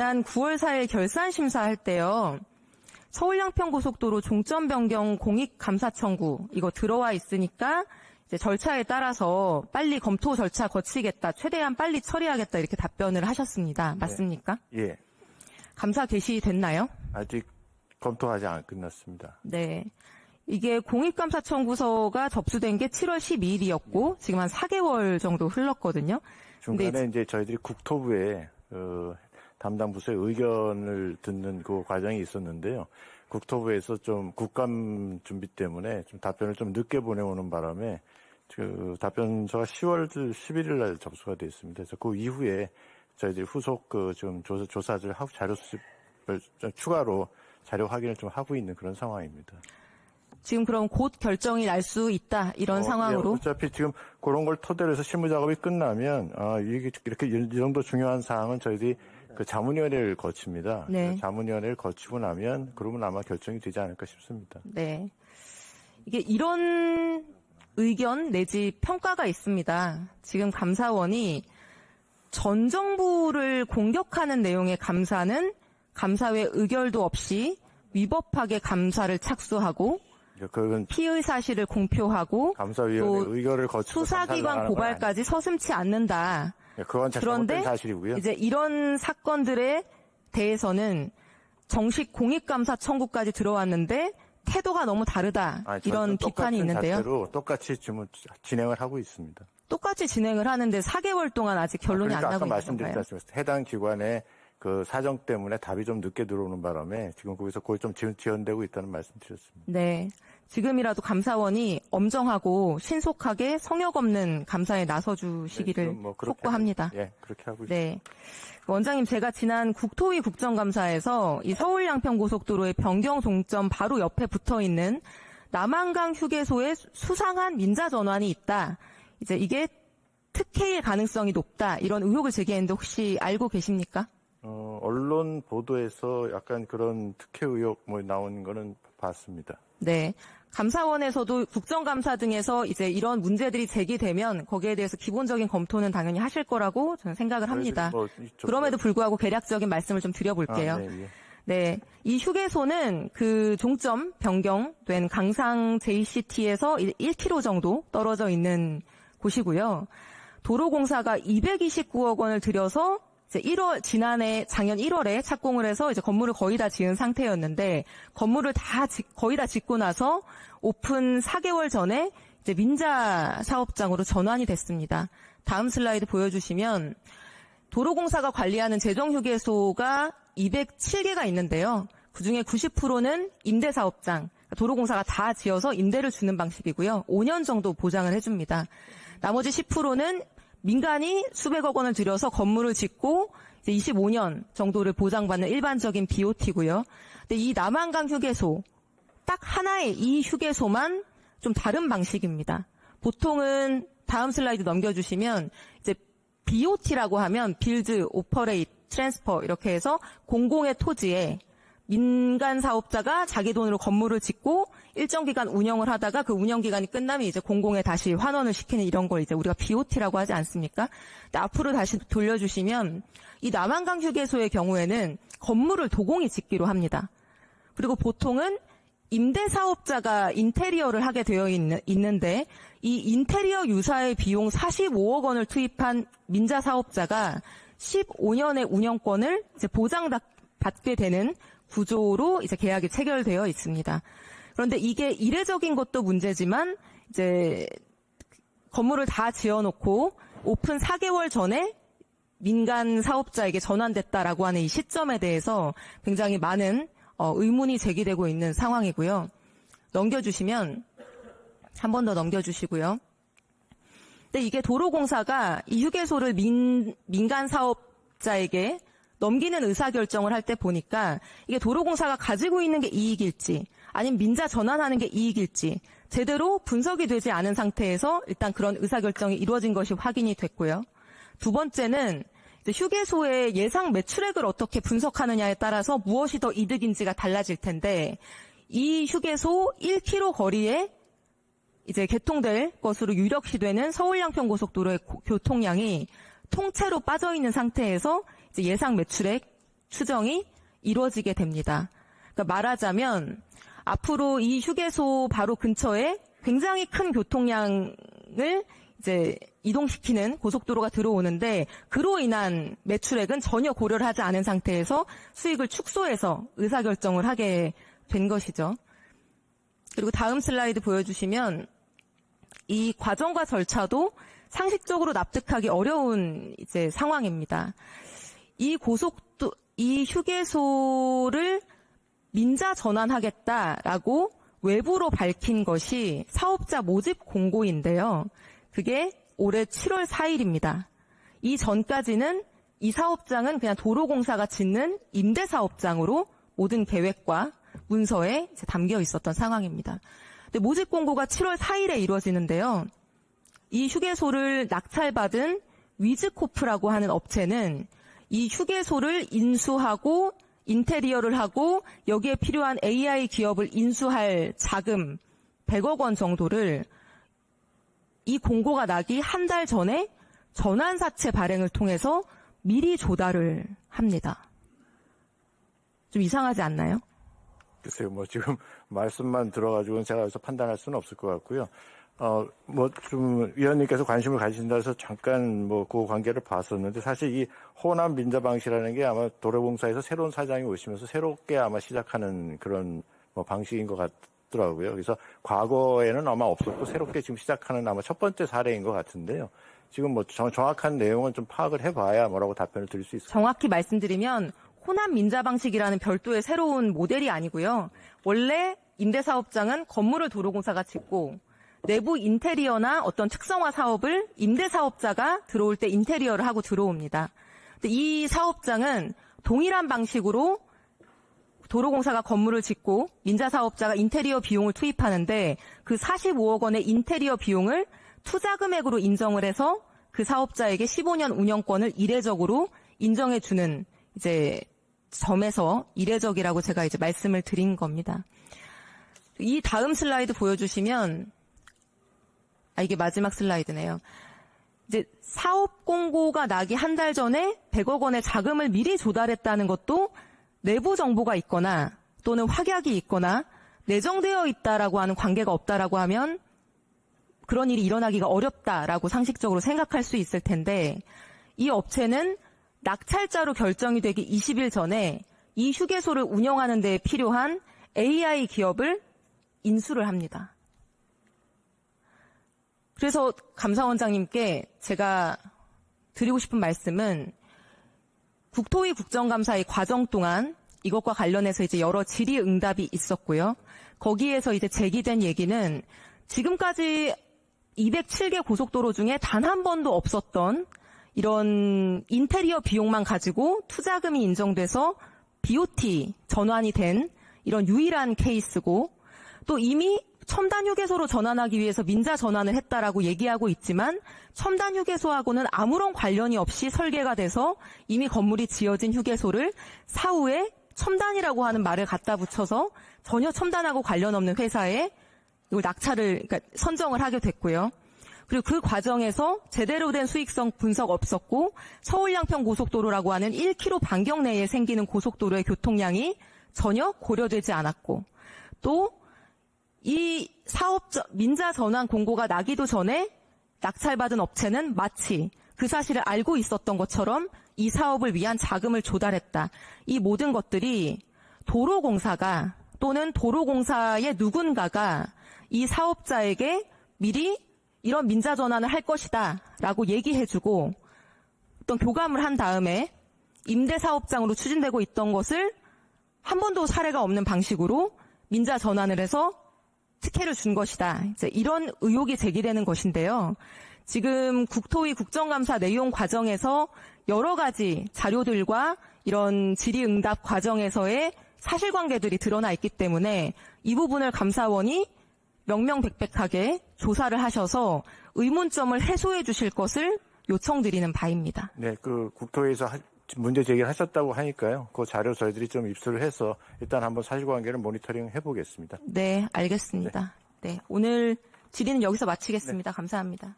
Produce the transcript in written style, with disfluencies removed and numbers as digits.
지난 9월 4일 결산 심사할 때요. 서울 양평고속도로 종점 변경 공익 감사 청구 이거 들어와 있으니까 이제 절차에 따라서 빨리 검토 절차 거치겠다. 최대한 빨리 처리하겠다. 이렇게 답변을 하셨습니다. 맞습니까? 예. 감사 개시됐나요? 아직 검토하지 안 끝났습니다. 네. 이게 공익감사 청구서가 접수된 게 7월 12일이었고 지금 한 4개월 정도 흘렀거든요. 중간에 이제 저희들이 국토부에 담당 부서의 의견을 듣는 그 과정이 있었는데요. 국토부에서 좀 국감 준비 때문에 좀 답변을 좀 늦게 보내오는 바람에 그 답변서가 10월 11일 날 접수가 됐습니다. 그래서 그 이후에 저희들이 후속 좀 조사를 하고 자료 수집을 추가로 자료 확인을 좀 하고 있는 그런 상황입니다. 지금 그럼 곧 결정이 날 수 있다 이런 상황으로? 예, 어차피 지금 그런 걸 토대로 해서 실무 작업이 끝나면 이게 이렇게 이 정도 중요한 사항은 저희들이 그 자문위원회를 거칩니다. 네. 자문위원회를 거치고 나면 그러면 아마 결정이 되지 않을까 싶습니다. 네. 이게 이런 의견 내지 평가가 있습니다. 지금 감사원이 전 정부를 공격하는 내용의 감사는 감사회 의결도 없이 위법하게 감사를 착수하고 그건 피의 사실을 공표하고 감사위원회 또 의결을 거치고 수사기관 고발까지 서슴지 않는다. 그건 그런데 잘못된 사실이고요. 이제 이런 사건들에 대해서는 정식 공익감사 청구까지 들어왔는데 태도가 너무 다르다. 이런 비판이 있는데요. 자체로 똑같이 진행을 하고 있습니다. 똑같이 진행을 하는데 4개월 동안 아직 결론이 안 나고 있는 아까 말씀드렸지 건가요? 않습니까? 해당 기관의 그 사정 때문에 답이 좀 늦게 들어오는 바람에 지금 거기서 거의 좀 지연되고 있다는 말씀드렸습니다. 네. 지금이라도 감사원이 엄정하고 신속하게 성역 없는 감사에 나서주시기를 촉구합니다. 예, 그렇게 하고 있습니다. 네. 원장님, 제가 지난 국토위 국정감사에서 이 서울 양평고속도로의 변경 종점 바로 옆에 붙어 있는 남한강 휴게소에 수상한 민자 전환이 있다. 이제 이게 특혜일 가능성이 높다. 이런 의혹을 제기했는데 혹시 알고 계십니까? 언론 보도에서 약간 그런 특혜 의혹 나온 거는 봤습니다. 네. 감사원에서도 국정감사 등에서 이제 이런 문제들이 제기되면 거기에 대해서 기본적인 검토는 당연히 하실 거라고 저는 생각을 합니다. 그럼에도 불구하고 개략적인 말씀을 좀 드려볼게요. 네, 예. 네. 이 휴게소는 그 종점 변경된 강상 JCT에서 1km 정도 떨어져 있는 곳이고요. 도로공사가 229억 원을 들여서 이제 작년 1월에 착공을 해서 이제 건물을 거의 다 지은 상태였는데 건물을 거의 다 짓고 나서 오픈 4개월 전에 이제 민자 사업장으로 전환이 됐습니다. 다음 슬라이드 보여주시면 도로공사가 관리하는 재정휴게소가 207개가 있는데요. 그중에 90%는 임대사업장, 도로공사가 다 지어서 임대를 주는 방식이고요. 5년 정도 보장을 해줍니다. 나머지 10%는 민간이 수백억 원을 들여서 건물을 짓고 이제 25년 정도를 보장받는 일반적인 BOT고요. 근데 이 남한강 휴게소 딱 하나의 이 휴게소만 좀 다른 방식입니다. 보통은 다음 슬라이드 넘겨주시면 이제 BOT라고 하면 Build, Operate, Transfer 이렇게 해서 공공의 토지에 민간 사업자가 자기 돈으로 건물을 짓고 일정 기간 운영을 하다가 그 운영 기간이 끝나면 이제 공공에 다시 환원을 시키는 이런 걸 이제 우리가 BOT라고 하지 않습니까? 근데 앞으로 다시 돌려주시면 이 남한강 휴게소의 경우에는 건물을 도공이 짓기로 합니다. 그리고 보통은 임대 사업자가 인테리어를 하게 되어 있는데 이 인테리어 유사의 비용 45억 원을 투입한 민자 사업자가 15년의 운영권을 이제 보장받게 되는 구조로 이제 계약이 체결되어 있습니다. 그런데 이게 이례적인 것도 문제지만 이제 건물을 다 지어놓고 오픈 4개월 전에 민간 사업자에게 전환됐다라고 하는 이 시점에 대해서 굉장히 많은 의문이 제기되고 있는 상황이고요. 넘겨주시면 한 번 더 넘겨주시고요. 근데 이게 도로공사가 이 휴게소를 민간 사업자에게 넘기는 의사결정을 할 때 보니까 이게 도로공사가 가지고 있는 게 이익일지 아니면 민자 전환하는 게 이익일지 제대로 분석이 되지 않은 상태에서 일단 그런 의사결정이 이루어진 것이 확인이 됐고요. 두 번째는 이제 휴게소의 예상 매출액을 어떻게 분석하느냐에 따라서 무엇이 더 이득인지가 달라질 텐데 이 휴게소 1km 거리에 이제 개통될 것으로 유력시 되는 서울 양평고속도로의 교통량이 통째로 빠져 있는 상태에서 이제 예상 매출액 추정이 이루어지게 됩니다. 그러니까 말하자면 앞으로 이 휴게소 바로 근처에 굉장히 큰 교통량을 이제 이동시키는 고속도로가 들어오는데 그로 인한 매출액은 전혀 고려를 하지 않은 상태에서 수익을 축소해서 의사결정을 하게 된 것이죠. 그리고 다음 슬라이드 보여주시면 이 과정과 절차도 상식적으로 납득하기 어려운 이제 상황입니다. 이 휴게소를 민자 전환하겠다라고 외부로 밝힌 것이 사업자 모집 공고인데요. 그게 올해 7월 4일입니다. 이 전까지는 이 사업장은 그냥 도로공사가 짓는 임대사업장으로 모든 계획과 문서에 이제 담겨 있었던 상황입니다. 근데 모집 공고가 7월 4일에 이루어지는데요. 이 휴게소를 낙찰받은 위즈코프라고 하는 업체는 이 휴게소를 인수하고 인테리어를 하고 여기에 필요한 AI 기업을 인수할 자금 100억 원 정도를 이 공고가 나기 한 달 전에 전환사채 발행을 통해서 미리 조달을 합니다. 좀 이상하지 않나요? 글쎄요, 뭐 지금 말씀만 들어가지고는 제가 여기서 판단할 수는 없을 것 같고요. 뭐 좀 위원님께서 관심을 가지신다 해서 잠깐 뭐 그 관계를 봤었는데 사실 이 호남 민자방시라는 게 아마 도로공사에서 새로운 사장이 오시면서 새롭게 아마 시작하는 그런 뭐 방식인 것 같더라고요. 그래서 과거에는 아마 없었고 새롭게 지금 시작하는 아마 첫 번째 사례인 것 같은데요. 지금 뭐 정확한 내용은 좀 파악을 해봐야 뭐라고 답변을 드릴 수 있습니다. 정확히 말씀드리면 호남 민자방식이라는 별도의 새로운 모델이 아니고요. 원래 임대사업장은 건물을 도로공사가 짓고 내부 인테리어나 어떤 특성화 사업을 임대사업자가 들어올 때 인테리어를 하고 들어옵니다. 근데 이 사업장은 동일한 방식으로 도로공사가 건물을 짓고 민자사업자가 인테리어 비용을 투입하는데 그 45억 원의 인테리어 비용을 투자금액으로 인정을 해서 그 사업자에게 15년 운영권을 이례적으로 인정해주는 이제 점에서 이례적이라고 제가 이제 말씀을 드린 겁니다. 이 다음 슬라이드 보여주시면 이게 마지막 슬라이드네요. 이제 사업 공고가 나기 한 달 전에 100억 원의 자금을 미리 조달했다는 것도 내부 정보가 있거나 또는 확약이 있거나 내정되어 있다라고 하는 관계가 없다라고 하면 그런 일이 일어나기가 어렵다라고 상식적으로 생각할 수 있을 텐데 이 업체는 낙찰자로 결정이 되기 20일 전에 이 휴게소를 운영하는 데 필요한 AI 기업을 인수를 합니다. 그래서 감사원장님께 제가 드리고 싶은 말씀은 국토위 국정감사의 과정 동안 이것과 관련해서 이제 여러 질의응답이 있었고요. 거기에서 이제 제기된 얘기는 지금까지 207개 고속도로 중에 단 한 번도 없었던 이런 인테리어 비용만 가지고 투자금이 인정돼서 BOT 전환이 된 이런 유일한 케이스고 또 이미 첨단 휴게소로 전환하기 위해서 민자 전환을 했다라고 얘기하고 있지만 첨단 휴게소하고는 아무런 관련이 없이 설계가 돼서 이미 건물이 지어진 휴게소를 사후에 첨단이라고 하는 말을 갖다 붙여서 전혀 첨단하고 관련 없는 회사에 이걸 그러니까 선정을 하게 됐고요. 그리고 그 과정에서 제대로 된 수익성 분석 없었고 서울 양평 고속도로라고 하는 1km 반경 내에 생기는 고속도로의 교통량이 전혀 고려되지 않았고 또 이 민자 전환 공고가 나기도 전에 낙찰받은 업체는 마치 그 사실을 알고 있었던 것처럼 이 사업을 위한 자금을 조달했다. 이 모든 것들이 도로공사가 또는 도로공사의 누군가가 이 사업자에게 미리 이런 민자 전환을 할 것이다 라고 얘기해주고 어떤 교감을 한 다음에 임대사업장으로 추진되고 있던 것을 한 번도 사례가 없는 방식으로 민자 전환을 해서 특혜를 준 것이다. 이제 이런 의혹이 제기되는 것인데요. 지금 국토위 국정감사 내용 과정에서 여러 가지 자료들과 이런 질의응답 과정에서의 사실관계들이 드러나 있기 때문에 이 부분을 감사원이 명명백백하게 조사를 하셔서 의문점을 해소해 주실 것을 요청드리는 바입니다. 네, 그 국토위에서 문제 제기를 하셨다고 하니까요. 그 자료 저희들이 좀 입수를 해서 일단 한번 사실관계를 모니터링 해보겠습니다. 네, 알겠습니다. 네, 오늘 질의는 여기서 마치겠습니다. 감사합니다.